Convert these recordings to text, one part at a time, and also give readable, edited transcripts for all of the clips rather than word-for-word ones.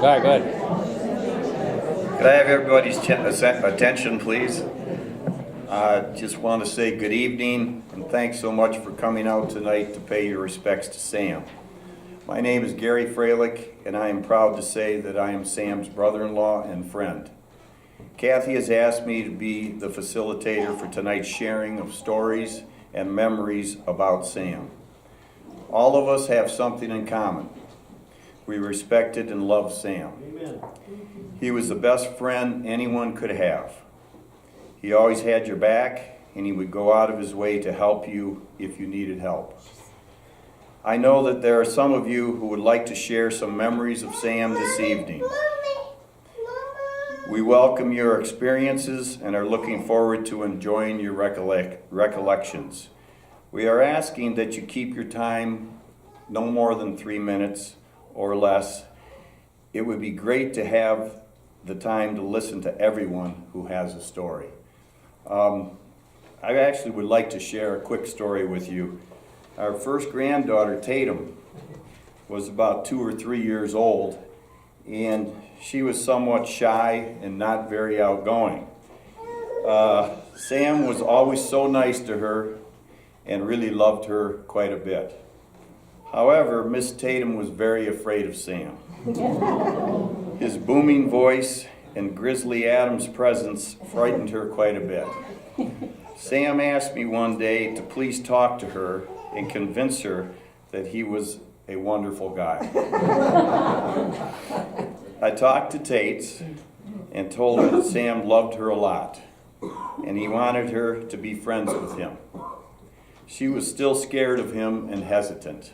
right, go ahead. Could I have everybody's attention, please? Just want to say good evening and thanks so much for coming out tonight to pay your respects to Sam. My name is Gary Freilich, and I am proud to say that I am Sam's brother-in-law and friend. Kathy has asked me to be the facilitator for tonight's sharing of stories and memories about Sam. All of us have something in common. We respected and loved Sam. Amen. He was the best friend anyone could have. He always had your back, and he would go out of his way to help you if you needed help. I know that there are some of you who would like to share some memories of Sam this evening. We welcome your experiences and are looking forward to enjoying your recollections. We are asking that you keep your time no more than 3 minutes or less. It would be great to have the time to listen to everyone who has a story. I actually would like to share a quick story with you. Our first granddaughter, Tatum, was about 2 or 3 years old, and she was somewhat shy and not very outgoing. Sam was always so nice to her and really loved her quite a bit. However, Miss Tatum was very afraid of Sam. His booming voice and Grizzly Adams' presence frightened her quite a bit. Sam asked me one day to please talk to her and convince her that he was a wonderful guy. I talked to Tates and told her that Sam loved her a lot, and he wanted her to be friends with him. She was still scared of him and hesitant.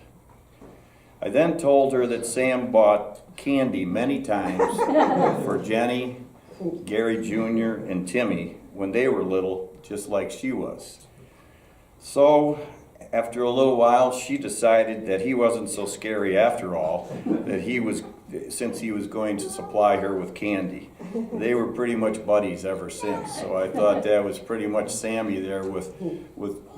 I then told her that Sam bought candy many times for Jenny, Gary Jr., and Timmy when they were little, just like she was. So, after a little while, she decided that he wasn't so scary after all, since he was going to supply her with candy. They were pretty much buddies ever since. So I thought that was pretty much Sammy there with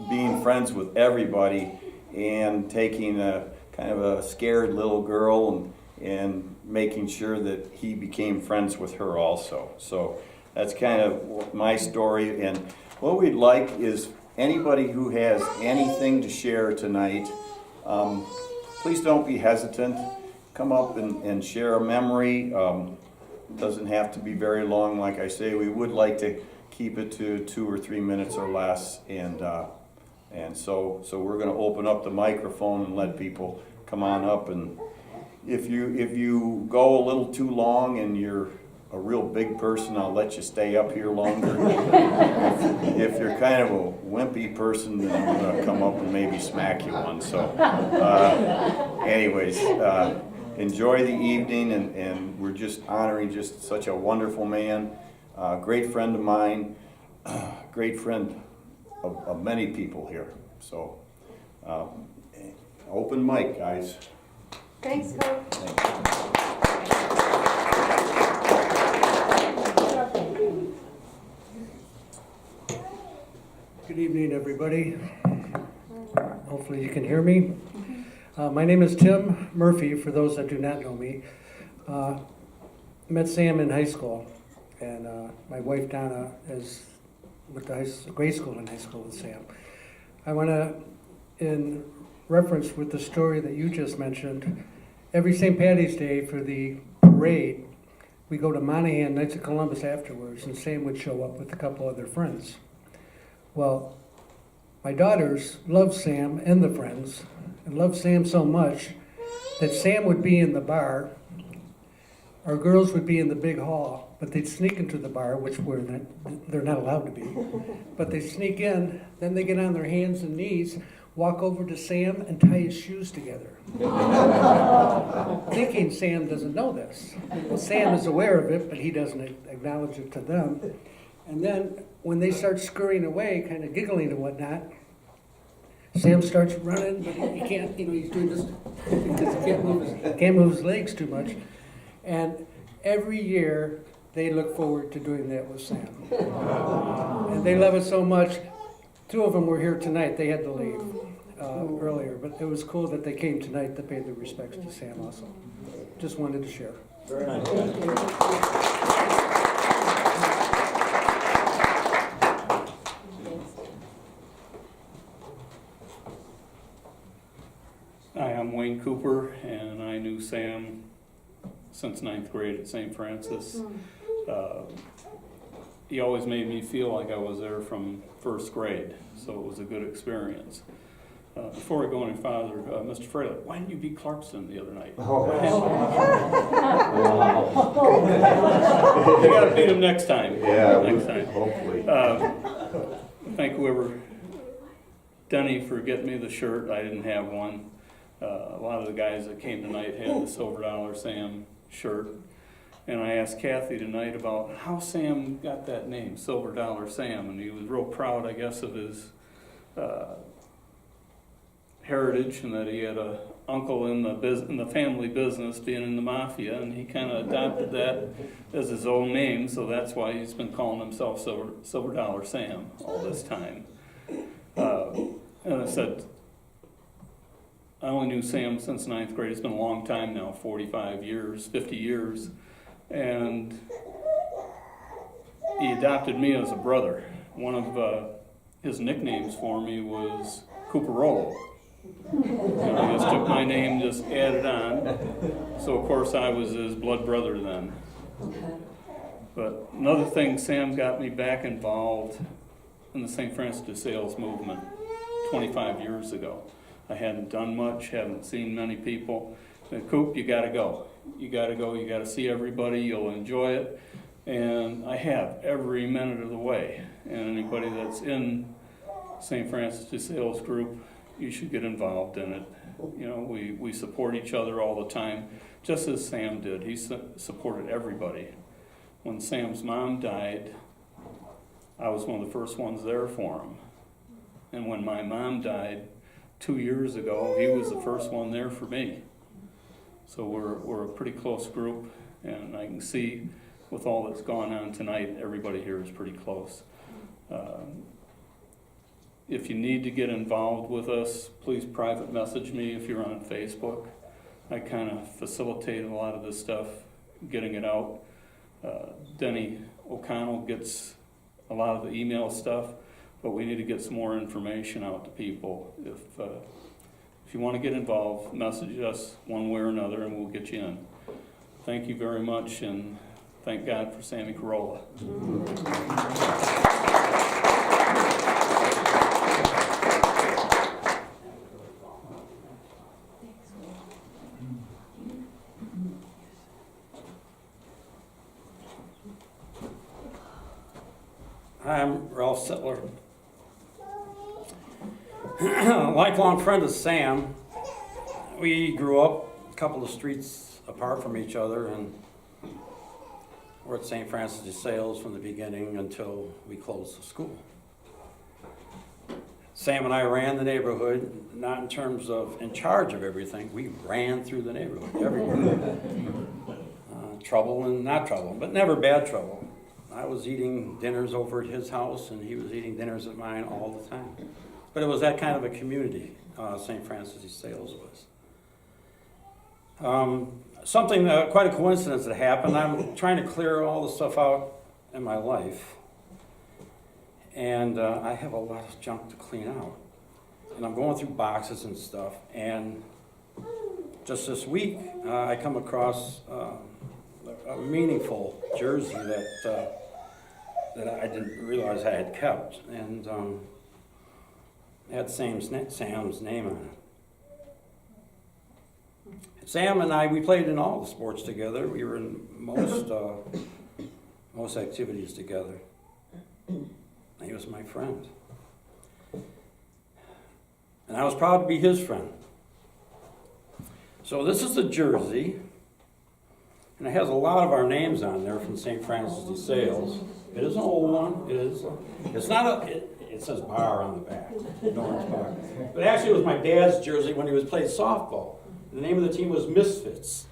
being friends with everybody and taking a kind of a scared little girl and making sure that he became friends with her also. So that's kind of my story. And what we'd like is anybody who has anything to share tonight, please don't be hesitant. Come up and share a memory. Doesn't have to be very long, like I say. We would like to keep it to 2 or 3 minutes or less. And so we're going to open up the microphone and let people come on up. And if you go a little too long and you're a real big person, I'll let you stay up here longer. If you're kind of a wimpy person, then I'm going to come up and maybe smack you one. So anyways, enjoy the evening, and we're just honoring just such a wonderful man, great friend of mine, great friend of many people here. So open mic, guys. Thanks, Coach. Good evening, everybody. Hopefully you can hear me. My name is Tim Murphy, for those that do not know me. Met Sam in high school, and my wife Donna is with the grade school and high school with Sam. I want to, in reference with the story that you just mentioned, every St. Patty's Day for the parade, we go to Monahan, Knights of Columbus afterwards, and Sam would show up with a couple other friends. Well, my daughters love Sam and the friends, and love Sam so much that Sam would be in the bar, our girls would be in the big hall, but they'd sneak into the bar, which they're not allowed to be, but they sneak in, then they get on their hands and knees, walk over to Sam and tie his shoes together. Thinking Sam doesn't know this. Well, Sam is aware of it, but he doesn't acknowledge it to them. And then when they start scurrying away, kind of giggling and whatnot, Sam starts running, but he can't, he's doing this because he can't move his legs too much. And every year, they look forward to doing that with Sam. And they love it so much. 2 of them were here tonight. They had to leave earlier, but it was cool that they came tonight to pay their respects to Sam also. Just wanted to share. Very nice. Hi, I'm Wayne Cooper, and I knew Sam since 9th grade at St. Francis. He always made me feel like I was there from first grade, so it was a good experience. Before I go any farther, Mr. Fraley, why didn't you beat Clarkston the other night? You gotta beat him next time. Next time. hopefully. Thank whoever, Denny, for getting me the shirt. I didn't have one. A lot of the guys that came tonight had the Silver Dollar Sam shirt. And I asked Kathy tonight about how Sam got that name, Silver Dollar Sam. And he was real proud, I guess, of his heritage, and that he had a uncle in the family business, being in the mafia, and he kind of adopted that as his own name. So that's why he's been calling himself Silver Dollar Sam all this time. And I said, I only knew Sam since 9th grade. It's been a long time now, 45 years, 50 years. And he adopted me as a brother. One of his nicknames for me was Cooperolo. And I just took my name, just added on. So of course I was his blood brother then. But another thing, Sam got me back involved in the St. Francis de Sales movement 25 years ago. I hadn't done much, haven't seen many people. Said, Coop, you gotta go. You gotta go, you gotta see everybody, you'll enjoy it. And I have every minute of the way. And anybody that's in St. Francis de Sales group, you should get involved in it. You know, we support each other all the time, just as Sam did. He supported everybody. When Sam's mom died, I was one of the first ones there for him. And when my mom died 2 years ago, he was the first one there for me. So we're a pretty close group, and I can see with all that's gone on tonight, everybody here is pretty close. If you need to get involved with us, please private message me if you're on Facebook. I kind of facilitate a lot of this stuff, getting it out. Denny O'Connell gets a lot of the email stuff, but we need to get some more information out to people. If you want to get involved, message us one way or another and we'll get you in. Thank you very much, and thank God for Sammy Carolla. I'm Ralph Sittler. Lifelong friend of Sam. We grew up a couple of streets apart from each other, and we're at St. Francis de Sales from the beginning until we closed the school. Sam and I ran the neighborhood, not in terms of in charge of everything. We ran through the neighborhood everywhere. Trouble and not trouble, but never bad trouble. I was eating dinners over at his house, and he was eating dinners at mine all the time. But it was that kind of a community, St. Francis de Sales was. Something, quite a coincidence that happened. I'm trying to clear all the stuff out in my life, and I have a lot of junk to clean out. And I'm going through boxes and stuff, and just this week, I come across a meaningful jersey that I didn't realize I had kept, and it had Sam's name on it. Sam and I, we played in all the sports together. We were in most activities together. He was my friend. And I was proud to be his friend. So this is a jersey, and it has a lot of our names on there from St. Francis de Sales. It is an old one. It's not it says bar on the back, Norris Bar. But actually it was my dad's jersey when he was playing softball. The name of the team was Misfits.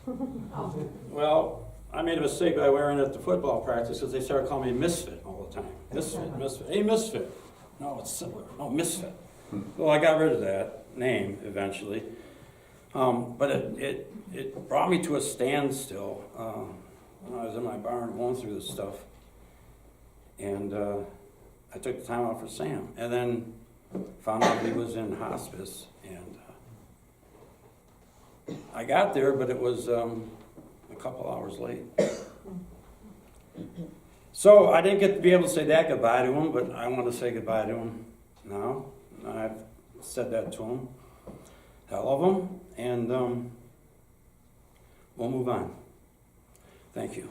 Well, I made a mistake by wearing it at the football practice because they started calling me Misfit all the time. Misfit. Hey, Misfit. No, it's similar. No, Misfit. Well, I got rid of that name eventually. But it brought me to a standstill was in my barn going through this stuff. And I took the time out for Sam. And then found out he was in hospice. And I got there, but it was a couple hours late. So I didn't get to be able to say that goodbye to him, but I want to say goodbye to him now. I've said that to him. I love him, and we'll move on. Thank you.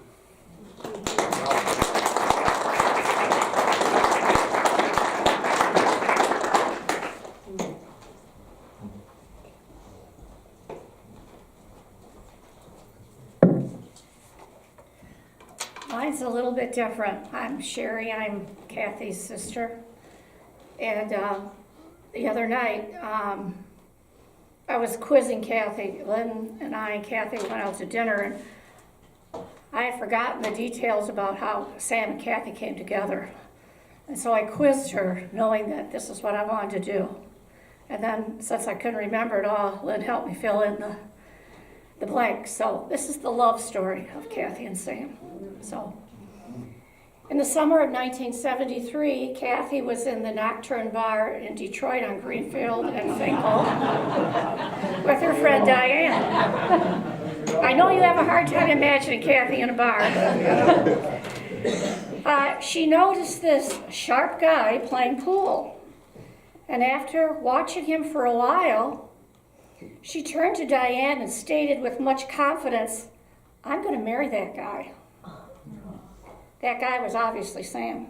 Mine's a little bit different. I'm Sherry, I'm Kathy's sister. And the other night, I was quizzing Kathy. Lynn and I and Kathy went out to dinner, and I had forgotten the details about how Sam and Kathy came together. And so I quizzed her, knowing that this is what I wanted to do. And then, since I couldn't remember it all, Lynn helped me fill in the blanks. So this is the love story of Kathy and Sam. So, in the summer of 1973, Kathy was in the Nocturne Bar in Detroit on Greenfield and Finkel with her friend Diane. I know you have a hard time imagining Kathy in a bar. She noticed this sharp guy playing pool. And after watching him for a while, she turned to Diane and stated with much confidence, "I'm going to marry that guy." That guy was obviously Sam.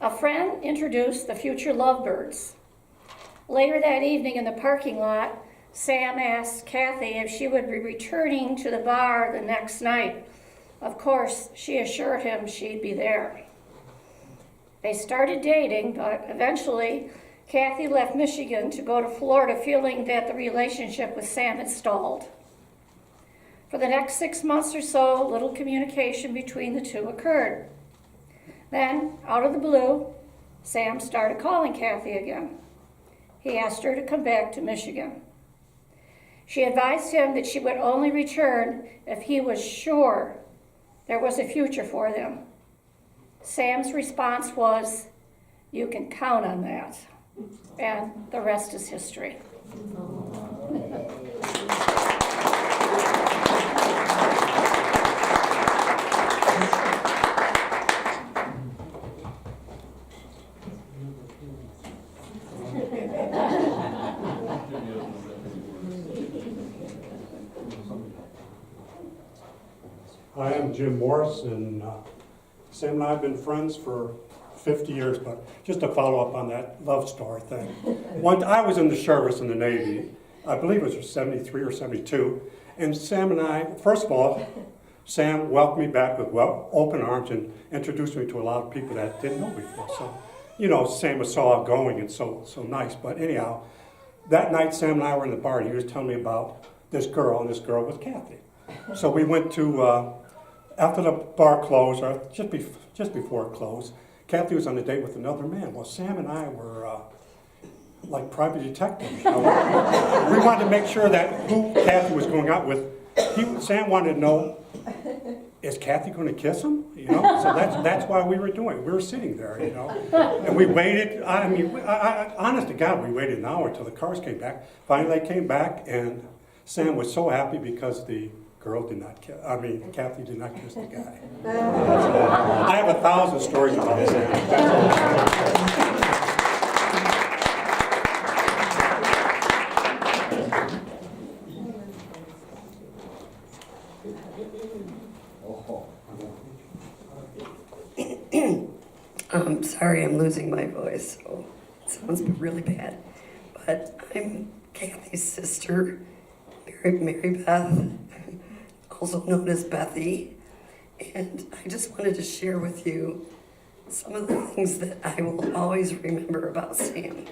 A friend introduced the future lovebirds. Later that evening in the parking lot, Sam asked Kathy if she would be returning to the bar the next night. Of course, she assured him she'd be there. They started dating, but eventually Kathy left Michigan to go to Florida, feeling that the relationship with Sam had stalled. For the next 6 months or so, little communication between the two occurred. Then, out of the blue, Sam started calling Kathy again. He asked her to come back to Michigan. She advised him that she would only return if he was sure there was a future for them. Sam's response was, "You can count on that." And the rest is history. Hi, I'm Jim Morris, and Sam and I have been friends for 50 years, but just to follow up on that love story thing. I was in the service in the Navy, I believe it was 73 or 72, and Sam and I, first of all, Sam welcomed me back with open arms and introduced me to a lot of people that didn't know before. So, you know, Sam was so outgoing and so nice. But anyhow, that night Sam and I were in the bar, and he was telling me about this girl, and this girl was Kathy. So we went to, after the bar closed, or just before it closed, Kathy was on a date with another man. Well, Sam and I were like private detectives. You know? We wanted to make sure that who Kathy was going out with. Sam wanted to know, is Kathy going to kiss him? You know, so that's why we were doing it. We were sitting there, you know, and we waited. I mean, honest to God, we waited an hour until the cars came back. Finally, they came back, and Sam was so happy because the girl did not kiss. I mean, Kathy did not kiss the guy. I have 1,000 stories about Sam. I'm sorry, I'm losing my voice, so it sounds really bad. But I'm Kathy's sister, Mary Beth, also known as Bethy. And I just wanted to share with you some of the things that I will always remember about Sam.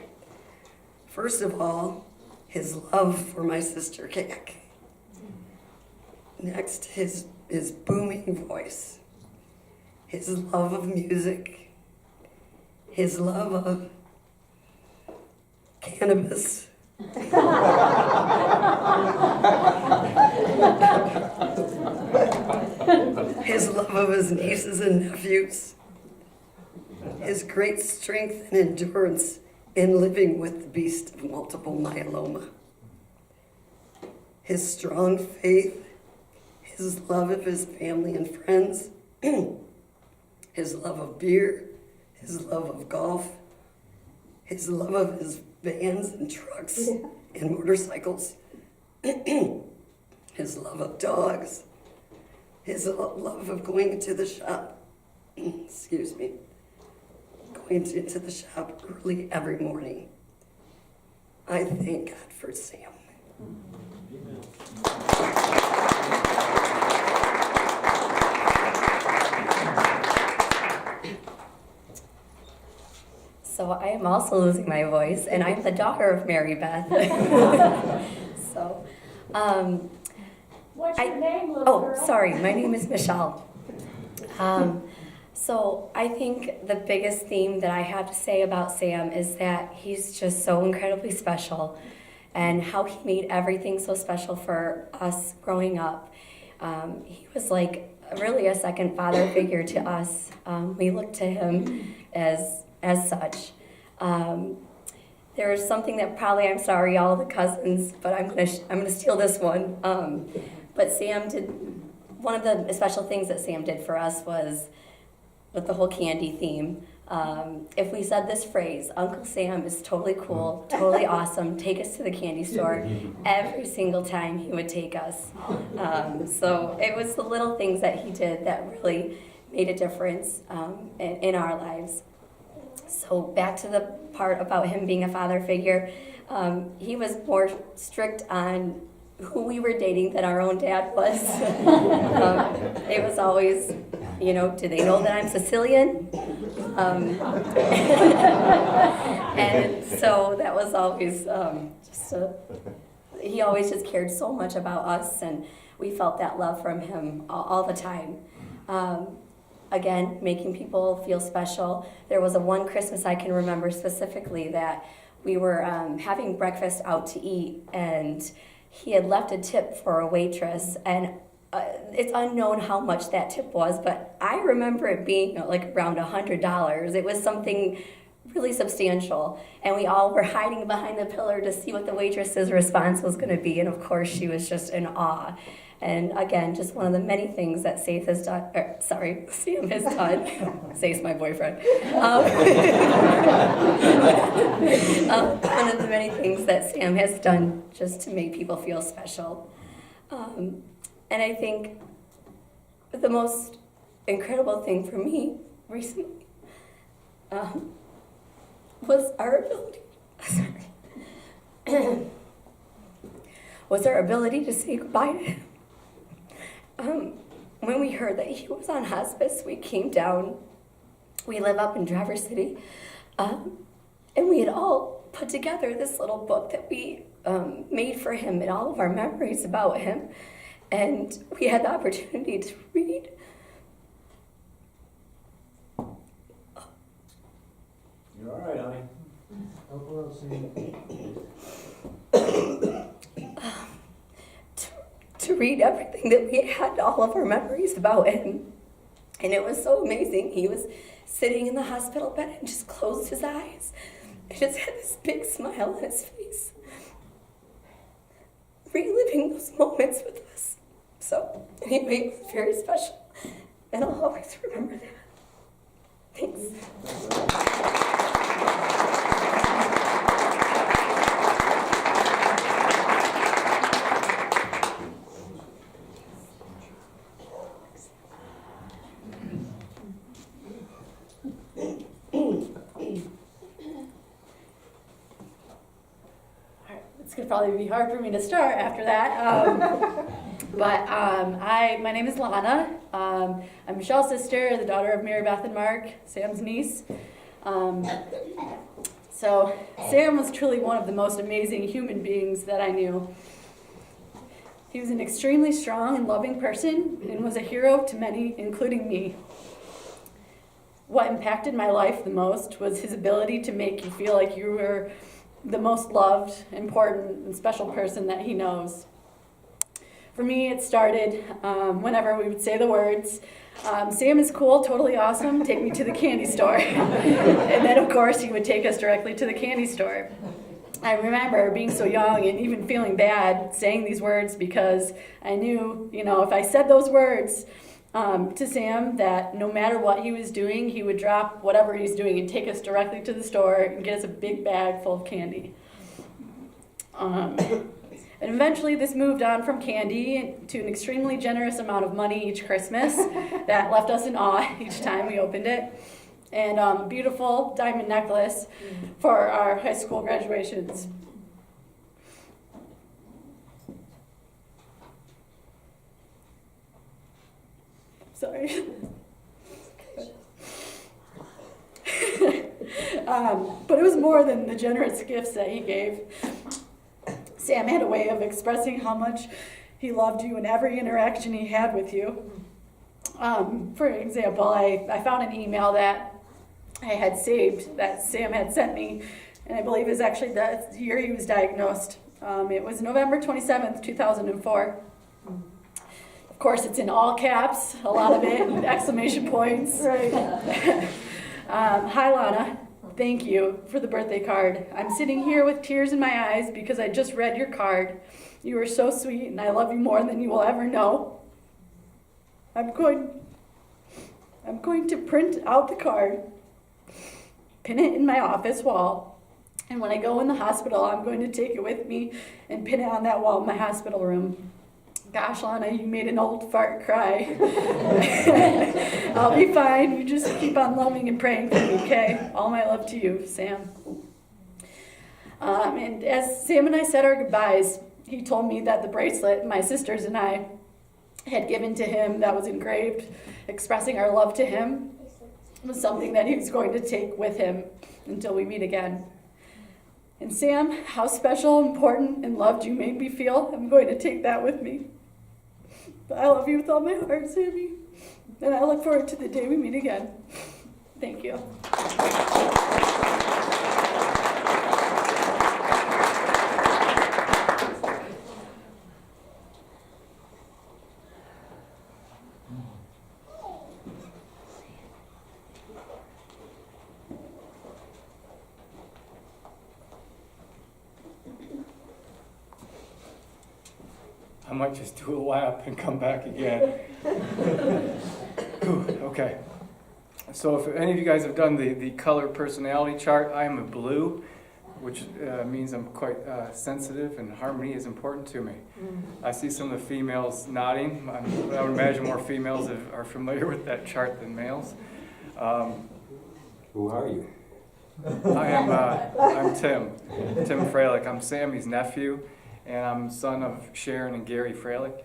First of all, his love for my sister Kak. Next, his booming voice. His love of music. His love of cannabis. his love of his nieces and nephews, his great strength and endurance in living with the beast of multiple myeloma, his strong faith, his love of his family and friends, his love of beer, his love of golf, his love of his vans and trucks and motorcycles, his love of dogs, his love of going to the shop, excuse me, going into the shop early every morning. I thank God for Sam. So I am also losing my voice, and I'm the daughter of Mary Beth. So, What's your name, little oh, girl? sorry, my name is Michelle. So I think the biggest theme that I have to say about Sam is that he's just so incredibly special, and how he made everything so special for us growing up. He was like really a second father figure to us. We looked to him as such. There was something that probably, I'm sorry, all the cousins, but I'm gonna steal this one. But Sam did, one of the special things that Sam did for us was with the whole candy theme. If we said this phrase, Uncle Sam is totally cool, totally awesome, take us to the candy store, every single time he would take us. So it was the little things that he did that really made a difference in our lives. So back to the part about him being a father figure, he was more strict on who we were dating than our own dad was. It was always, do they know that I'm Sicilian? And so that was always he always just cared so much about us, and we felt that love from him all the time. Again, making people feel special. There was one Christmas I can remember specifically that we were having breakfast out to eat, and he had left a tip for a waitress, and it's unknown how much that tip was, but I remember it being like around $100. It was something really substantial, and we all were hiding behind the pillar to see what the waitress's response was going to be, and of course she was just in awe. And again, just one of the many things that Sam has done. Saith's my boyfriend. One of the many things that Sam has done just to make people feel special. And I think the most incredible thing for me recently was our ability to say goodbye to him. When we heard that he was on hospice, we came down. We live up in Traverse City, and we had all put together this little book that we made for him and all of our memories about him, and we had the opportunity to read. You all right, honey? To read everything that we had, all of our memories about him. And it was so amazing. He was sitting in the hospital bed and just closed his eyes and just had this big smile on his face, reliving those moments with us. So anyway, it was very special, and I'll always remember that. Thanks. It's gonna probably be hard for me to start after that. My name is Lana. I'm Michelle's sister, the daughter of Mary Beth and Mark, Sam's niece. So Sam was truly one of the most amazing human beings that I knew. He was an extremely strong and loving person and was a hero to many, including me. What impacted my life the most was his ability to make you feel like you were the most loved, important, and special person that he knows. For me, it started whenever we would say the words, Sam is cool, totally awesome, take me to the candy store. And then, of course, he would take us directly to the candy store. I remember being so young and even feeling bad saying these words because I knew, if I said those words to Sam, that no matter what he was doing, he would drop whatever he's doing and take us directly to the store and get us a big bag full of candy. And eventually this moved on from candy to an extremely generous amount of money each Christmas that left us in awe each time we opened it. And beautiful diamond necklace for our high school graduations. Sorry. But it was more than the generous gifts that he gave. Sam had a way of expressing how much he loved you in every interaction he had with you. For example, I found an email that I had saved that Sam had sent me, and I believe it was actually the year he was diagnosed. It was November 27th, 2004. Of course, it's in all caps, a lot of it, exclamation points. Right. Hi, Lana. Thank you for the birthday card. I'm sitting here with tears in my eyes because I just read your card. You are so sweet, and I love you more than you will ever know. I'm going to print out the card, pin it in my office wall, and when I go in the hospital, I'm going to take it with me and pin it on that wall in my hospital room. Gosh, Lana, you made an old fart cry. I'll be fine. You just keep on loving and praying for me, okay? All my love to you, Sam. And as Sam and I said our goodbyes, he told me that the bracelet my sisters and I had given to him that was engraved, expressing our love to him, was something that he was going to take with him until we meet again. And Sam, how special, important, and loved you made me feel, I'm going to take that with me. But I love you with all my heart, Sammy. And I look forward to the day we meet again. Thank you. I might just do a lap and come back again. Okay. So if any of you guys have done the color personality chart, I am a blue, which means I'm quite sensitive and harmony is important to me. I see some of the females nodding. I would imagine more females are familiar with that chart than males. Who are you? I'm Tim Freilich. I'm Sammy's nephew, and I'm son of Sharon and Gary Freilich.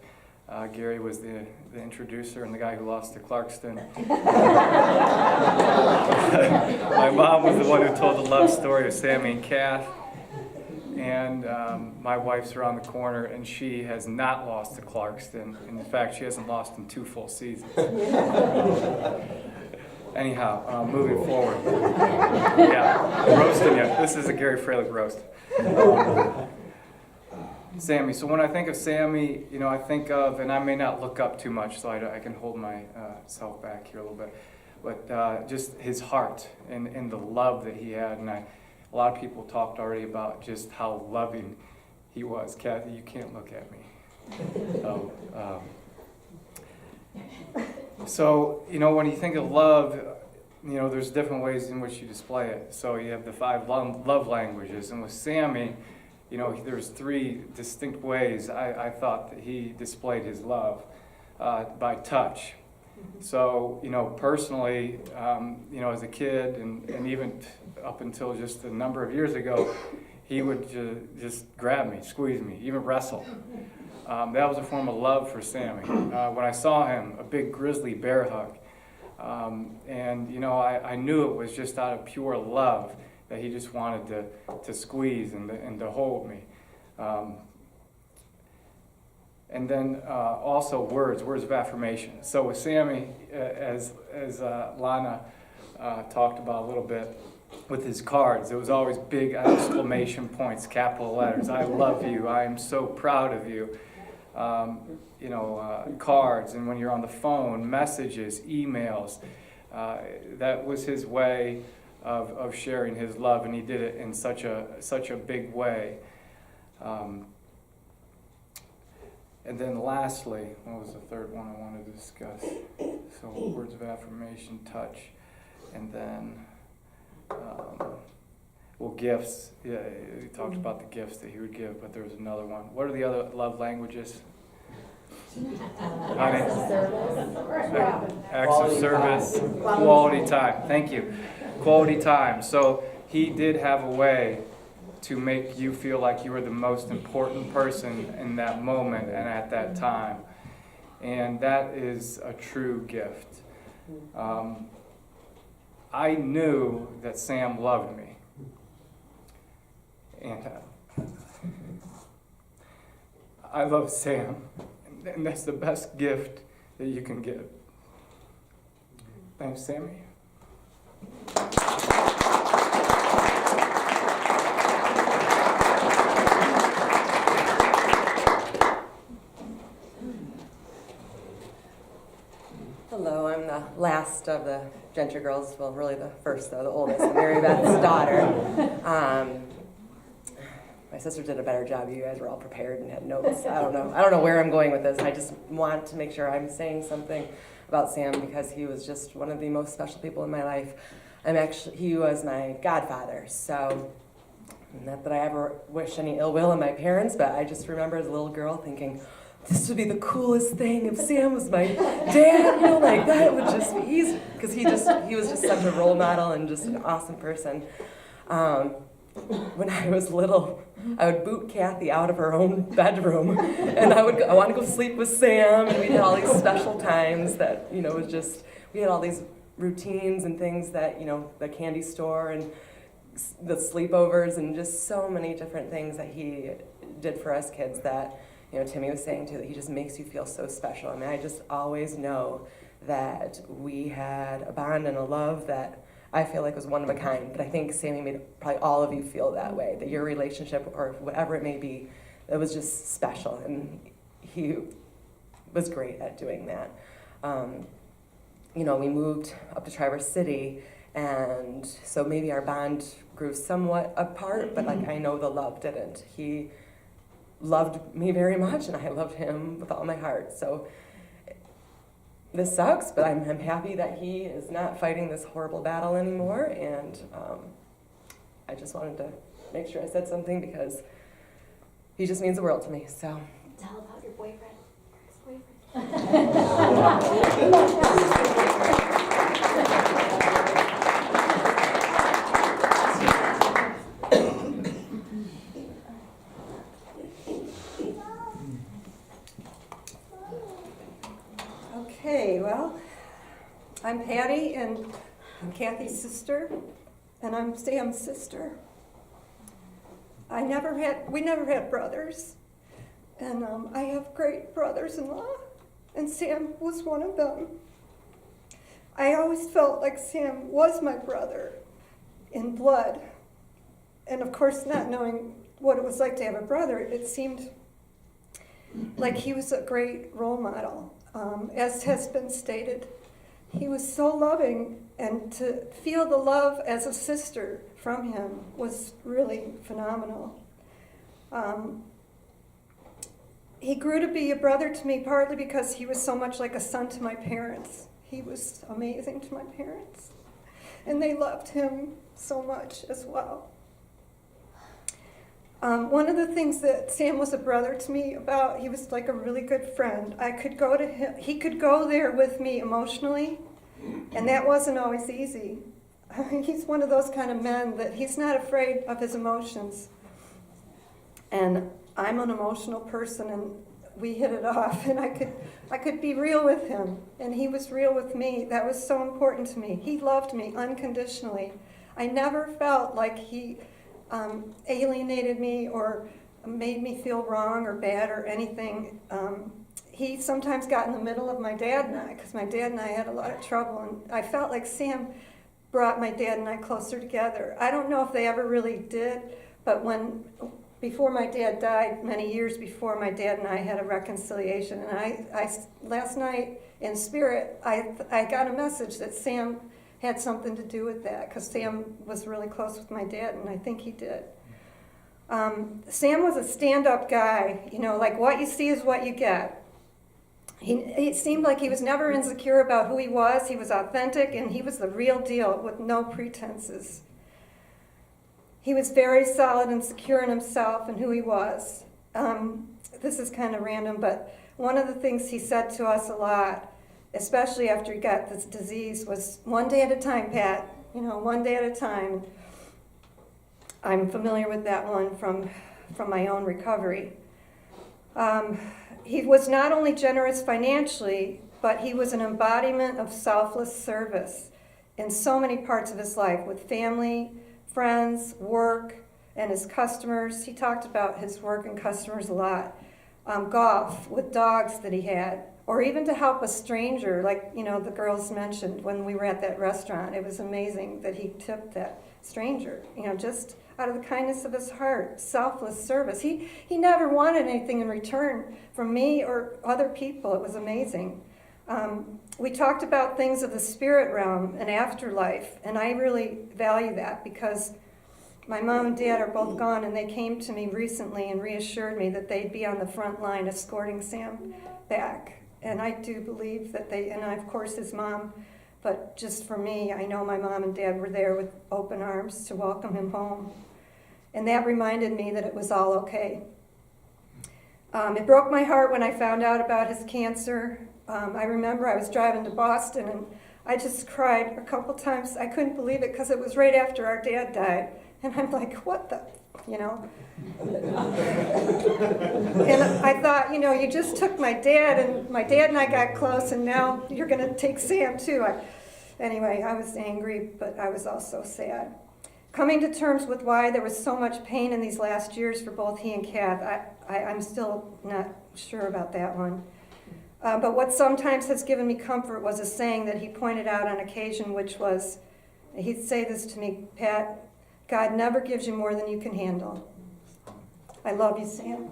Gary was the introducer and the guy who lost to Clarkston. My mom was the one who told the love story of Sammy and Kath. And my wife's around the corner, and she has not lost to Clarkston. And in fact, she hasn't lost in 2 full seasons. Anyhow, moving forward. Yeah, roasting you. This is a Gary Freilich roast. Sammy. So when I think of Sammy, I think of, and I may not look up too much, so I can hold myself back here a little bit, but just his heart and the love that he had. And a lot of people talked already about just how loving he was. Kathy, you can't look at me. So, when you think of love, there's different ways in which you display it. So you have the 5 love languages, and with Sammy, there's 3 distinct ways I thought that he displayed his love by touch. So, personally, as a kid and even up until just a number of years ago, he would just grab me, squeeze me, even wrestle. That was a form of love for Sammy. When I saw him, a big grizzly bear hug. And I knew it was just out of pure love that he just wanted to squeeze and to hold me. And then also words of affirmation. So with Sammy, as Lana talked about a little bit, with his cards, it was always big exclamation points, capital letters. I love you. I am so proud of you. cards, and when you're on the phone, messages, emails. That was his way of sharing his love, and he did it in such a big way. And then lastly, what was the third one I wanted to discuss? So words of affirmation, touch, and then, gifts. Yeah, he talked about the gifts that he would give, but there was another one. What are the other love languages? Acts of service, quality time. Thank you. Quality time. So he did have a way to make you feel like you were the most important person in that moment and at that time. And that is a true gift. I knew that Sam loved me. And I love Sam. And that's the best gift that you can give. Thanks, Sammy. Hello, I'm the last of the Gentry girls, well, really the first, though, the oldest, Mary Beth's daughter. My sister did a better job. You guys were all prepared and had notes. I don't know where I'm going with this. I just want to make sure I'm saying something about Sam because he was just one of the most special people in my life. He was my godfather, so not that I ever wished any ill will on my parents, but I just remember as a little girl thinking, this would be the coolest thing if Sam was my dad, like that would just be easy, because he was just such a role model and just an awesome person. When I was little, I would boot Kathy out of her own bedroom, and I want to go sleep with Sam, and we had all these special times that, was just, we had all these routines and things that, the candy store and the sleepovers and just so many different things that he did for us kids that, Timmy was saying too, that he just makes you feel so special. I mean, I just always know that we had a bond and a love that I feel like was one of a kind, but I think Sammy made probably all of you feel that way, that your relationship or whatever it may be, it was just special, and he was great at doing that. We moved up to Traverse City, and so maybe our bond grew somewhat apart, but I know the love didn't. He loved me very much, and I loved him with all my heart. So this sucks, but I'm happy that he is not fighting this horrible battle anymore, and I just wanted to make sure I said something because he just means the world to me. So Tell about your boyfriend. Okay, well, I'm Patty, and I'm Kathy's sister, and I'm Sam's sister. We never had brothers, and I have great brothers-in-law, and Sam was one of them. I always felt like Sam was my brother in blood, and of course, not knowing what it was like to have a brother, it seemed like he was a great role model. As has been stated, he was so loving, and to feel the love as a sister from him was really phenomenal. He grew to be a brother to me partly because he was so much like a son to my parents. He was amazing to my parents, and they loved him so much as well. One of the things that Sam was a brother to me about, he was like a really good friend. I could go to him, he could go there with me emotionally, and that wasn't always easy. He's one of those kind of men that he's not afraid of his emotions. And I'm an emotional person, and we hit it off, and I could be real with him, and he was real with me. That was so important to me. He loved me unconditionally. I never felt like he alienated me or made me feel wrong or bad or anything. He sometimes got in the middle of my dad and I, because my dad and I had a lot of trouble, and I felt like Sam brought my dad and I closer together. I don't know if they ever really did, but before my dad died, many years before my dad and I had a reconciliation. And I last night in spirit, I got a message that Sam had something to do with that, because Sam was really close with my dad, and I think he did. Sam was a stand-up guy, you know, like what you see is what you get. It seemed like he was never insecure about who he was. He was authentic, and he was the real deal with no pretenses. He was very solid and secure in himself and who he was. This is kind of random, but one of the things he said to us a lot, especially after he got this disease, was one day at a time, Pat. You know, one day at a time. I'm familiar with that one from my own recovery. He was not only generous financially, but he was an embodiment of selfless service in so many parts of his life, with family, friends, work, and his customers. He talked about his work and customers a lot. Golf with dogs that he had, or even to help a stranger, like, you know, the girls mentioned when we were at that restaurant. It was amazing that he tipped that stranger, you know, just out of the kindness of his heart, selfless service. He never wanted anything in return from me or other people. It was amazing. We talked about things of the spirit realm and afterlife, and I really value that, because my mom and dad are both gone, and they came to me recently and reassured me that they'd be on the front line escorting Sam back. And I do believe that they, and of course his mom, but just for me, I know my mom and dad were there with open arms to welcome him home. And that reminded me that it was all okay. It broke my heart when I found out about his cancer. I remember I was driving to Boston, and I just cried a couple times. I couldn't believe it, because it was right after our dad died. And I'm like, what the, you know? And I thought, you know, you just took my dad, and my dad and I got close, and now you're going to take Sam too. Anyway, I was angry, but I was also sad. Coming to terms with why there was so much pain in these last years for both he and Kath, I'm still not sure about that one. But what sometimes has given me comfort was a saying that he pointed out on occasion, which was, he'd say this to me, Pat, God never gives you more than you can handle. I love you, Sam.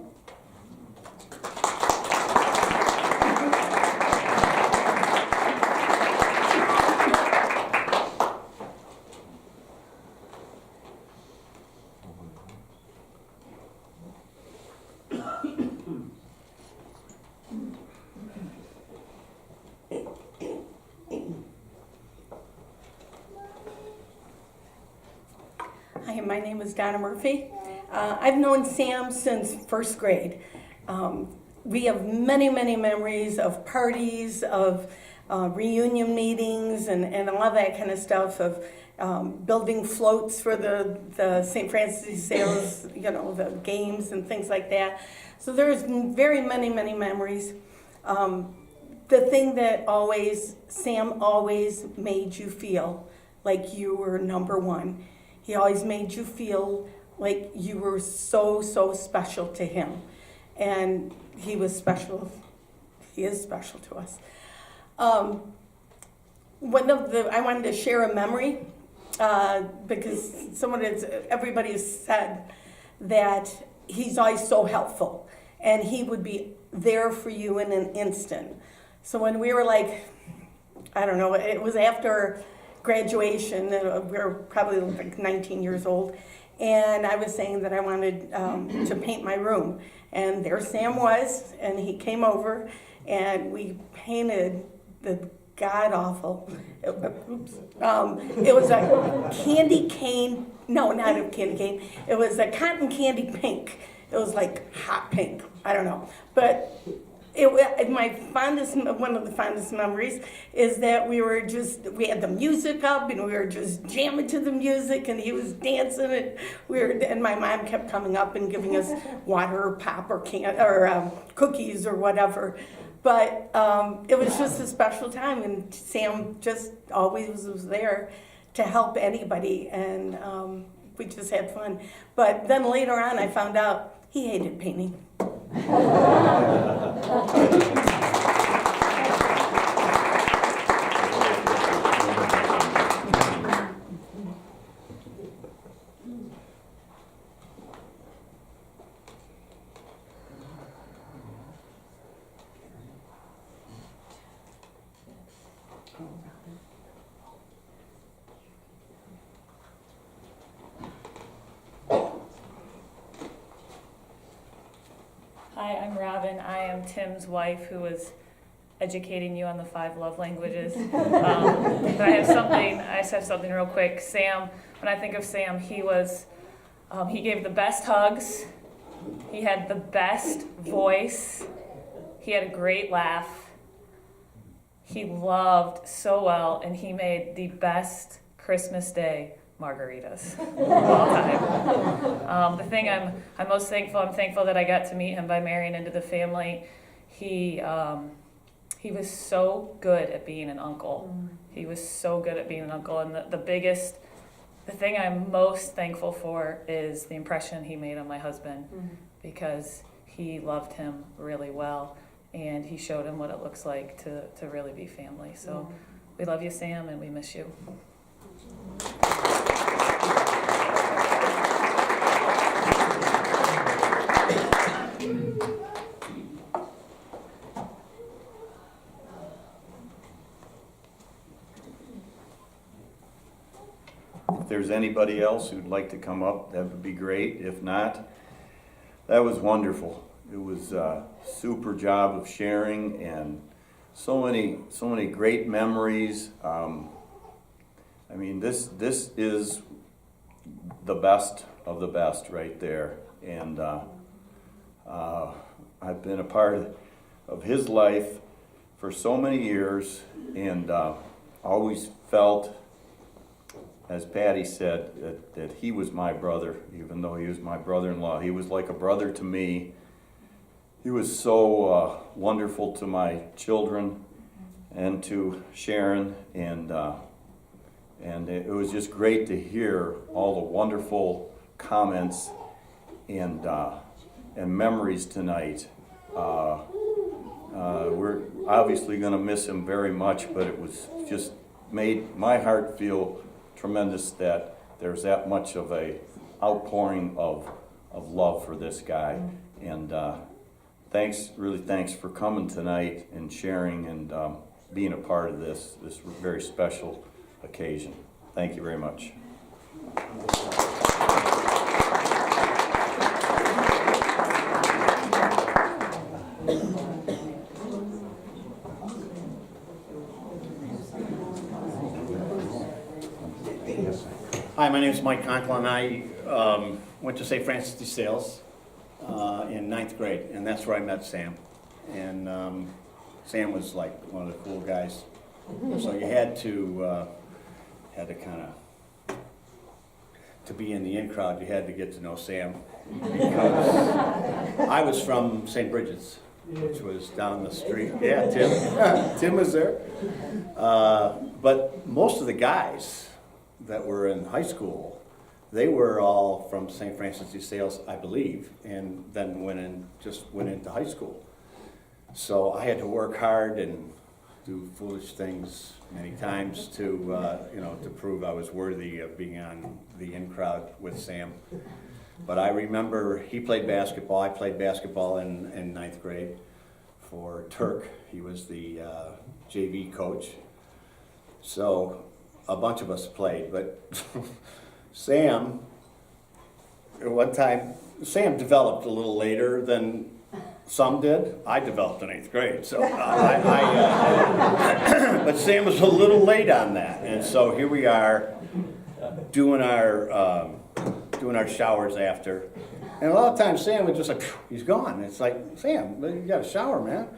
Hi, my name is Donna Murphy. I've known Sam since first grade. We have many, many memories of parties, of reunion meetings, and all that kind of stuff, of building floats for the St. Francis de Sales, you know, the games and things like that. So there's very many, many memories. The thing that Sam always made you feel like you were number one. He always made you feel like you were so, so special to him. And he was special. He is special to us. I wanted to share a memory because everybody has said that he's always so helpful, and he would be there for you in an instant. So when we were like, I don't know, it was after graduation, we were probably like 19 years old, and I was saying that I wanted to paint my room, and there Sam was, and he came over, and we painted the god-awful, it was a candy cane, no, not a candy cane, it was a cotton candy pink. It was like hot pink, I don't know, but one of the fondest memories is that we had the music up, and we were just jamming to the music, and he was dancing, and my mom kept coming up and giving us water or pop or cookies or whatever. But it was just a special time, and Sam just always was there to help anybody, and we just had fun. But then later on, I found out he hated painting. Hi, I'm Robin. I am Tim's wife who was educating you on the 5 love languages. But I just have something real quick. Sam, when I think of Sam, he gave the best hugs. He had the best voice. He had a great laugh. He loved so well, and he made the best Christmas Day margaritas of all time. The thing I'm most thankful, I'm thankful that I got to meet him by marrying into the family. He was so good at being an uncle. He was so good at being an uncle, and the thing I'm most thankful for is the impression he made on my husband, because he loved him really well, and he showed him what it looks like to really be family. So we love you, Sam, and we miss you. If there's anybody else who'd like to come up, that would be great. If not, that was wonderful. It was a super job of sharing, and so many great memories. I mean, this is the best of the best right there. And I've been a part of his life for so many years, and always felt, as Patty said, that he was my brother, even though he was my brother-in-law. He was like a brother to me. He was so wonderful to my children and to Sharon, and it was just great to hear all the wonderful comments and memories tonight. We're obviously going to miss him very much, but it was just made my heart feel tremendous that there's that much of a outpouring of love for this guy. And really thanks for coming tonight and sharing and being a part of this very special occasion. Thank you very much. Hi, my name is Mike Conklin. I went to St. Francis de Sales in 9th grade, and that's where I met Sam. And Sam was like one of the cool guys. So you had to kind of, to be in the in crowd, you had to get to know Sam. Because I was from St. Bridget's, which was down the street. Yeah, Tim was there. But most of the guys that were in high school, they were all from St. Francis de Sales, I believe, and then went into high school. So I had to work hard and do foolish things many times to prove I was worthy of being on the in crowd with Sam. But I remember he played basketball. I played basketball in 9th grade for Turk. He was the JV coach. So a bunch of us played, but Sam, at one time, Sam developed a little later than some did. I developed in 8th grade, so but Sam was a little late on that, and so here we are doing our showers after, and a lot of times Sam was just like, he's gone. It's like, Sam, you got a shower, man.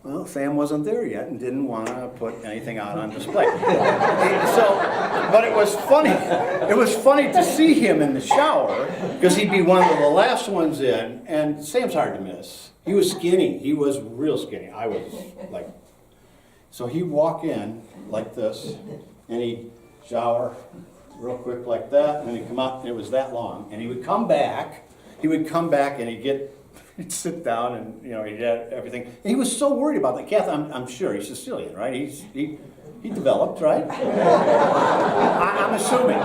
Well, Sam wasn't there yet and didn't want to put anything out on display. But it was funny. It was funny to see him in the shower because he'd be one of the last ones in, and Sam's hard to miss. He was skinny. He was real skinny. I was like, so he'd walk in like this, and he'd shower real quick like that, and then he'd come out, and it was that long, and he would come back, and he'd sit down, and he'd have everything. And he was so worried about that. Kath, I'm sure he's Sicilian, right? He developed, right? I'm assuming.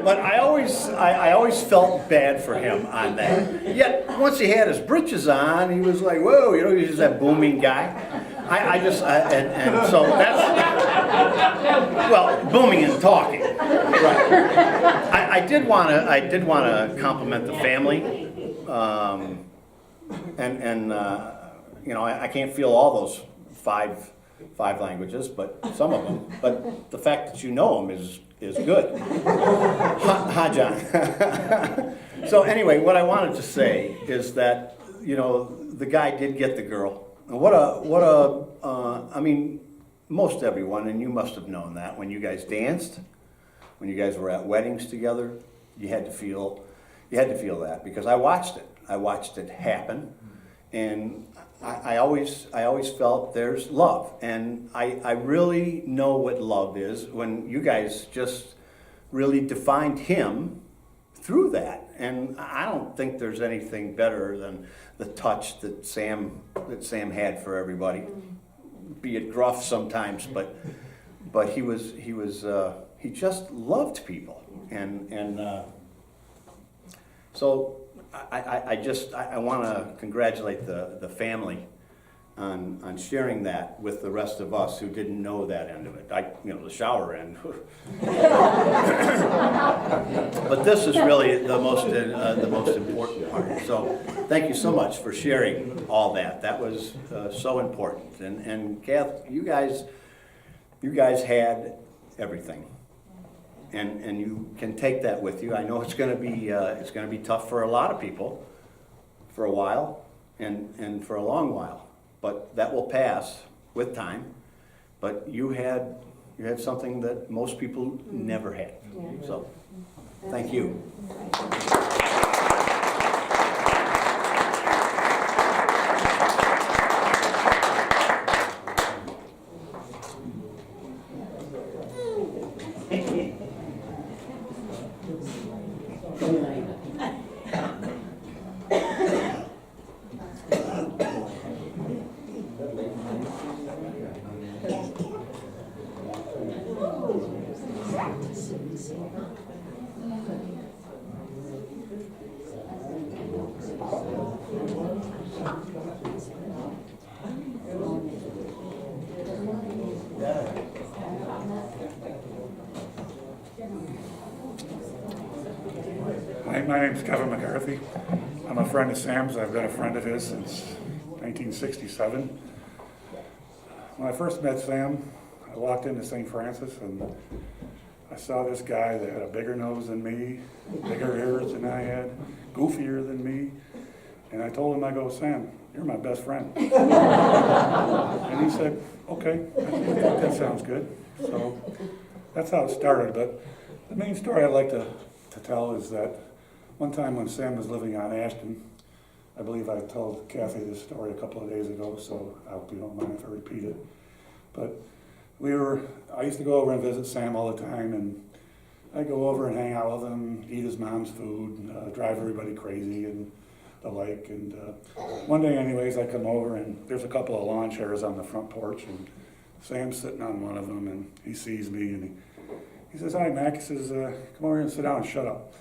But I always felt bad for him on that. Yet once he had his britches on, he was like, whoa, he was that booming guy. and so that's, well, booming and talking. Right. I did want to compliment the family, you know, I can't feel all those five languages, but some of them. But the fact that you know them is good. Ha, John. So anyway, what I wanted to say is that, you know, the guy did get the girl. And I mean, most everyone, and you must have known that when you guys danced, when you guys were at weddings together, you had to feel that, because I watched it happen, and I always felt there's love, and I really know what love is when you guys just really defined him through that. And I don't think there's anything better than the touch that Sam had for everybody, be it gruff sometimes, but he just loved people, and so I want to congratulate the family on sharing that with the rest of us who didn't know that end of it. The shower end. But this is really the most important part. So thank you so much for sharing all that. That was so important. And Kath, you guys had everything. And you can take that with you. I know it's going to be tough for a lot of people for a while and for a long while, but that will pass with time. But you had something that most people never had. So thank you. Hi, my name's Kevin McCarthy. I'm a friend of Sam's. I've been a friend of his since 1967. When I first met Sam, I walked into St. Francis and I saw this guy that had a bigger nose than me, bigger ears than I had, goofier than me. And I told him, I go, Sam, you're my best friend. And he said, okay, I think that sounds good. So that's how it started. But the main story I'd like to tell is that one time when Sam was living on Ashton, I believe I told Kathy this story a couple of days ago, so I hope you don't mind if I repeat it. But I used to go over and visit Sam all the time, and I'd go over and hang out with him, eat his mom's food, drive everybody crazy and the like. And one day anyways, I come over and there's a couple of lawn chairs on the front porch, and Sam's sitting on one of them, and he sees me and he says, hi, Mac. He says, come over here and sit down and shut up.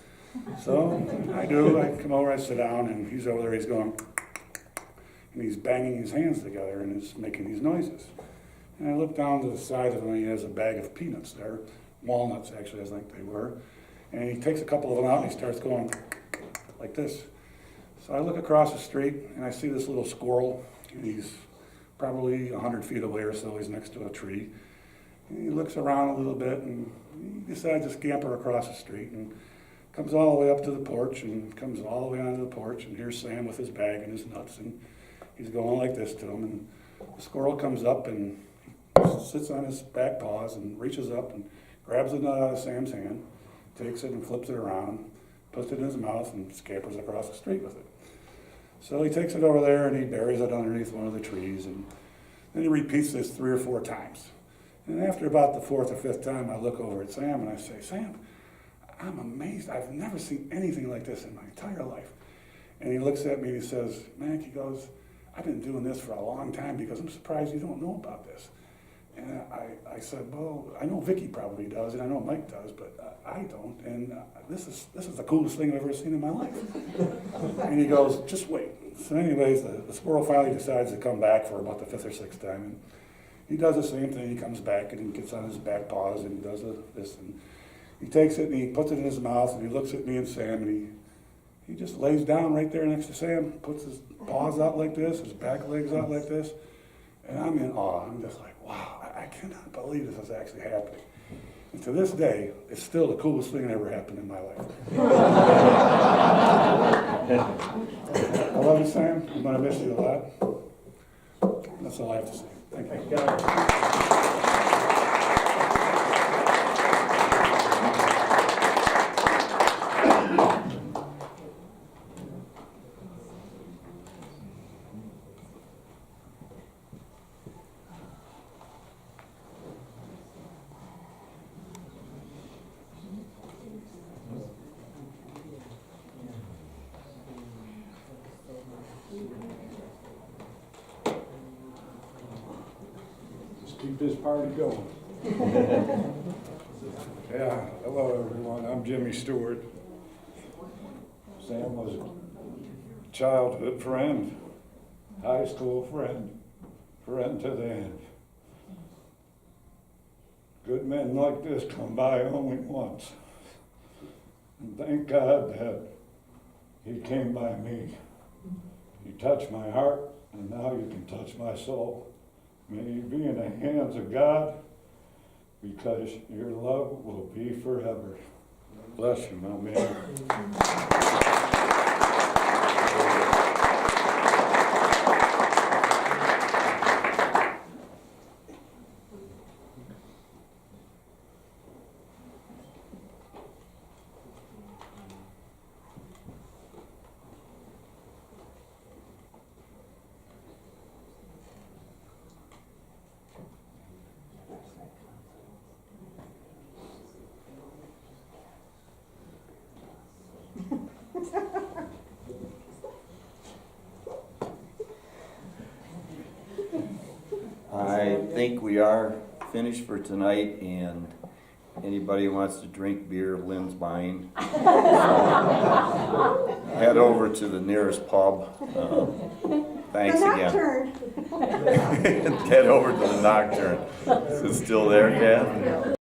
So I do. I come over, I sit down, and he's over there, he's going, and he's banging his hands together and he's making these noises. And I look down to the side of him, and he has a bag of peanuts there, walnuts actually, I think they were. And he takes a couple of them out and he starts going like this. So I look across the street and I see this little squirrel, and he's probably 100 feet away or so, he's next to a tree. And he looks around a little bit and he decides to scamper across the street and comes all the way up to the porch and comes all the way onto the porch, and here's Sam with his bag and his nuts, and he's going like this to him, and the squirrel comes up and he sits on his back paws and reaches up and grabs a nut out of Sam's hand, takes it and flips it around, puts it in his mouth and scampers across the street with it. So he takes it over there and he buries it underneath one of the trees, and then he repeats this 3 or 4 times. And after about the 4th or 5th time, I look over at Sam and I say, Sam, I'm amazed. I've never seen anything like this in my entire life. And he looks at me and he says, Mac, he goes, I've been doing this for a long time because I'm surprised you don't know about this. And I said, well, I know Vicky probably does, and I know Mike does, but I don't. And this is the coolest thing I've ever seen in my life. And he goes, just wait. So anyways, the squirrel finally decides to come back for about the 5th or 6th time. And he does the same thing. He comes back and he gets on his back paws and he does this. And he takes it and he puts it in his mouth and he looks at me and Sam and he just lays down right there next to Sam, puts his paws out like this, his back legs out like this. And I'm in awe. I'm just like, wow, I cannot believe this is actually happening. And to this day, it's still the coolest thing that ever happened in my life. I love you, Sam. I'm going to miss you a lot. That's all I have to say. Thank you. Keep this party going. Yeah, hello everyone, I'm Jimmy Stewart. Sam was a childhood friend, high school friend, friend to the end. Good men like this come by only once. And thank God that he came by me. He touched my heart, and now you can touch my soul. May you be in the hands of God, because your love will be forever. Bless you, my man. I think we are finished for tonight, and anybody who wants to drink beer, Lynn's buying. Head over to the nearest pub. Thanks again. Head over to the Nocturne. Is it still there, Kath?